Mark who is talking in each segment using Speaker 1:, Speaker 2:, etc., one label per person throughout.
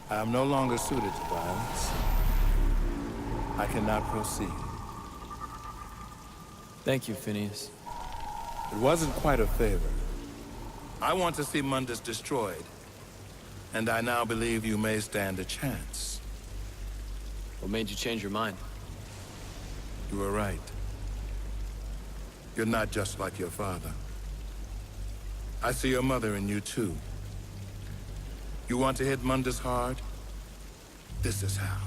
Speaker 1: I am no longer suited to violence. I cannot proceed.
Speaker 2: Thank you, Phineas.
Speaker 1: It wasn't quite a favor. I want to see Mundus destroyed, and I now believe you may stand a chance.
Speaker 2: What made you change your mind?
Speaker 1: You were right. You're not just like your father. I see your mother in you, too. You want to hit Mundus hard? This is how.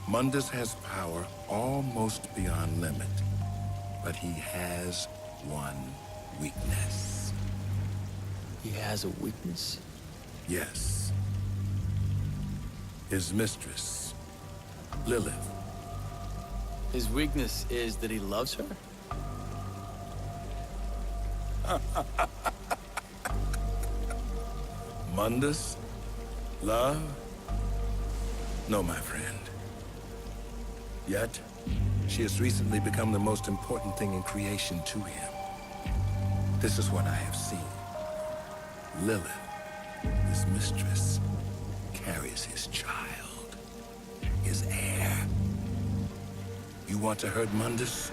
Speaker 1: Mundus has power almost beyond limit, but he has one weakness.
Speaker 2: He has a weakness?
Speaker 1: Yes. His mistress, Lilith.
Speaker 2: His weakness is that he loves her?
Speaker 1: Mundus? Love? No, my friend. Yet, she has recently become the most important thing in creation to him. This is what I have seen. Lilith, his mistress, carries his child, his heir. You want to hurt Mundus?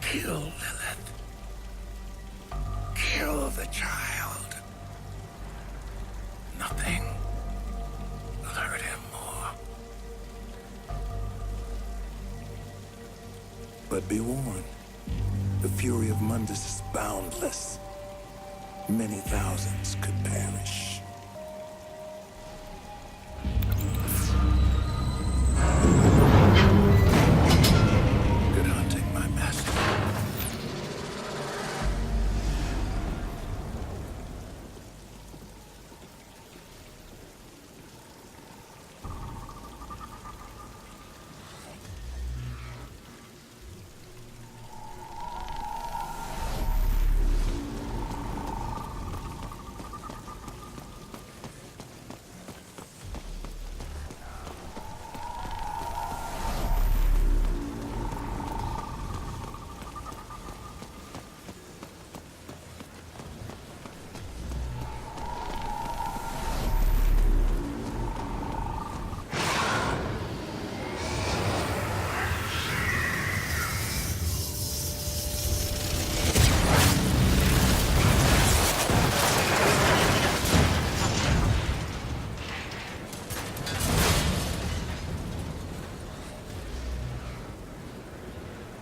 Speaker 1: Kill Lilith. Kill the child. Nothing will hurt him more. But be warned, the fury of Mundus is boundless. Many thousands could perish. Good hunting, my master.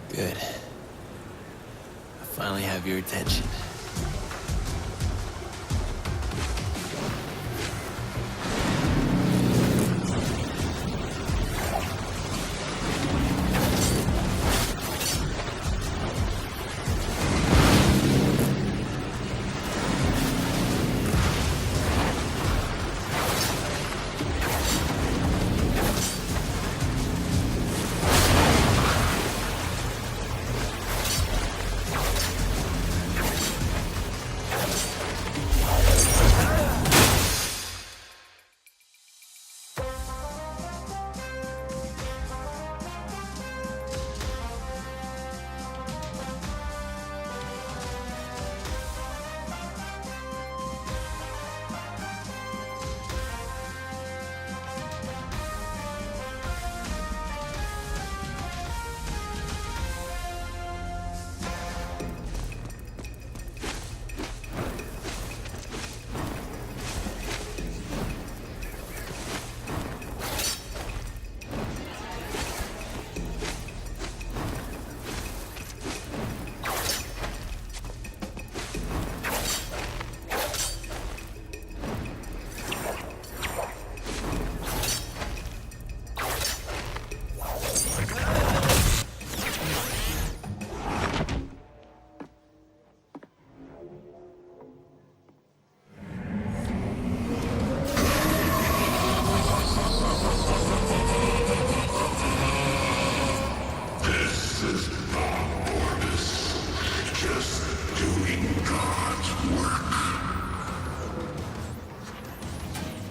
Speaker 2: Good. I finally have your attention.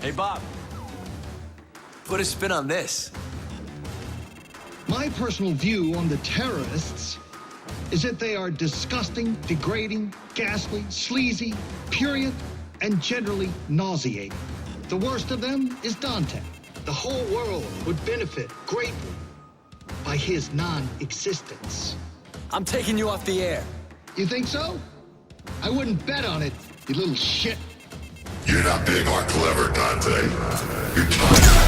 Speaker 2: Hey, Bob. Put a spin on this.
Speaker 3: My personal view on the terrorists is that they are disgusting, degrading, ghastly, sleazy, purient, and generally nauseating. The worst of them is Dante. The whole world would benefit greatly by his non-existence.
Speaker 2: I'm taking you off the air.
Speaker 3: You think so? I wouldn't bet on it, you little shit.
Speaker 4: You're not big or clever, Dante. You're tiny.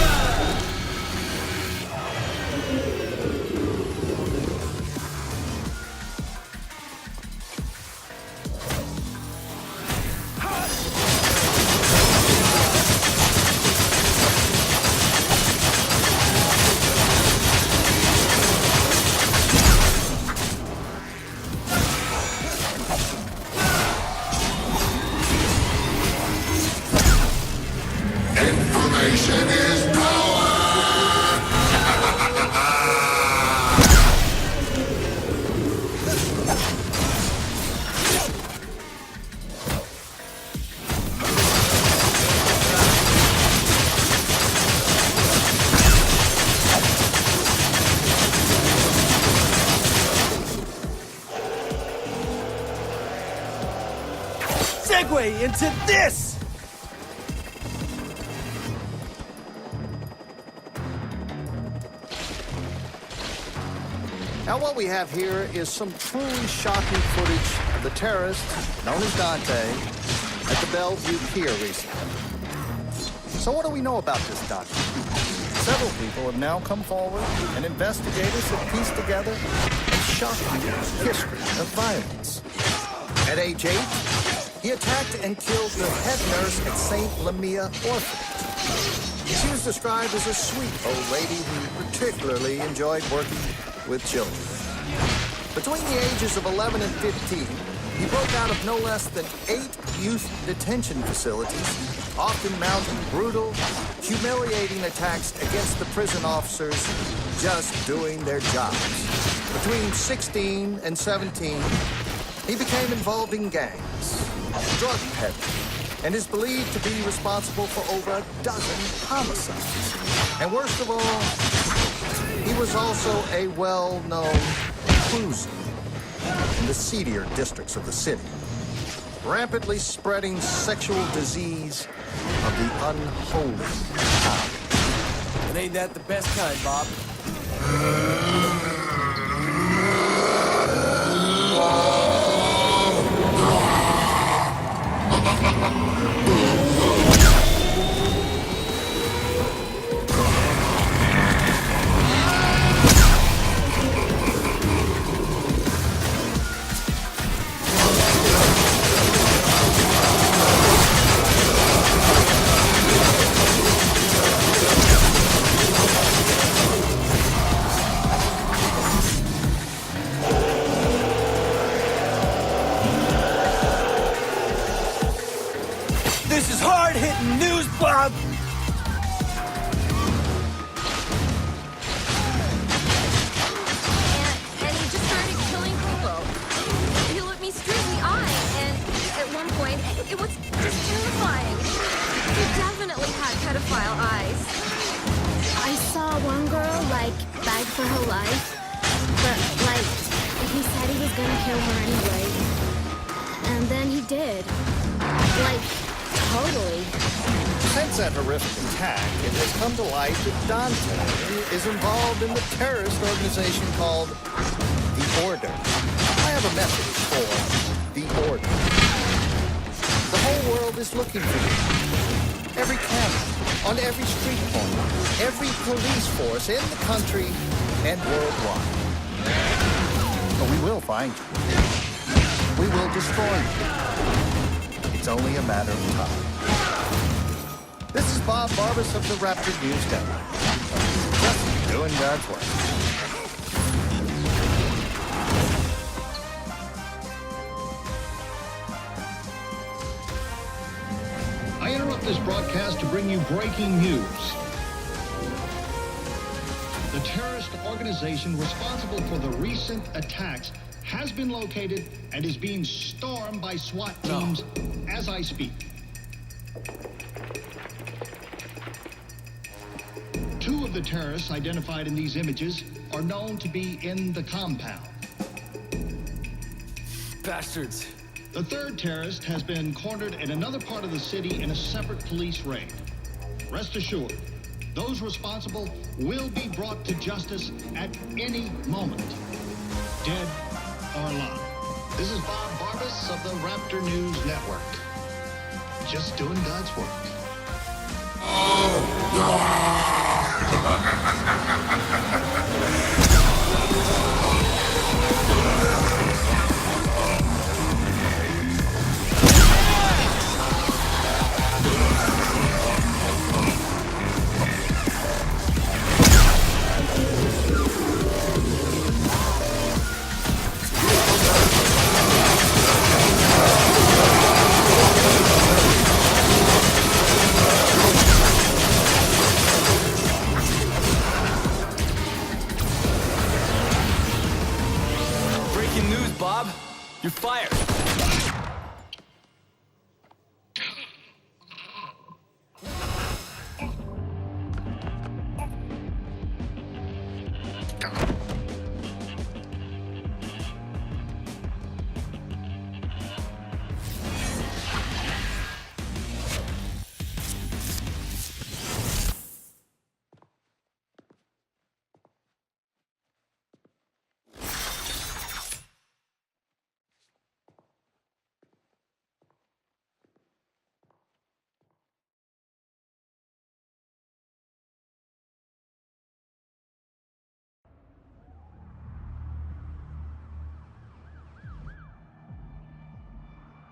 Speaker 4: Information is power!
Speaker 2: Segue into this!
Speaker 5: Now what we have here is some truly shocking footage of the terrorist, known as Dante, at the Bellevue Pier recently. So what do we know about this document? Several people have now come forward, and investigators have pieced together a shocking history of violence. At age 8, he attacked and killed the head nurse at St. Lamia Orphanage. She was described as a sweet old lady who particularly enjoyed working with children. Between the ages of 11 and 15, he broke out of no less than 8 youth detention facilities, often mounting brutal, humiliating attacks against the prison officers just doing their jobs. Between 16 and 17, he became involved in gangs, drug peddling, and is believed to be responsible for over a dozen homicides. And worst of all, he was also a well-known cruiser in the seedier districts of the city, rampantly spreading sexual disease of the unholy kind.
Speaker 2: And ain't that the best kind, Bob? This is hard-hitting news, Bob!
Speaker 6: And he just started killing people. He looked me straight in the eye, and at one point, it was just terrifying. He definitely had pedophile eyes.
Speaker 7: I saw one girl, beg for her life, but, he said he was gonna kill her anyway. And then he did. Totally.
Speaker 5: Since that horrific attack, it has come to light that Dante is involved in the terrorist organization called The Order. I have a message for The Order. The whole world is looking for you. Every camera, on every street corner, every police force in the country and worldwide. But we will find you. We will destroy you. It's only a matter of time. This is Bob Barbas of the Raptor News Network. Just doing God's work.
Speaker 3: I interrupt this broadcast to bring you breaking news. The terrorist organization responsible for the recent attacks has been located and is being stormed by SWAT teams as I speak. 2 of the terrorists identified in these images are known to be in the compound.
Speaker 2: Bastards.
Speaker 3: The 3rd terrorist has been cornered in another part of the city in a separate police raid. Rest assured, those responsible will be brought to justice at any moment, dead or alive. This is Bob Barbas of the Raptor News Network. Just doing God's work.
Speaker 2: Breaking news, Bob. You're fired.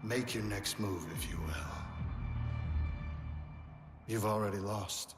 Speaker 5: Make your next move, if you will. You've already lost.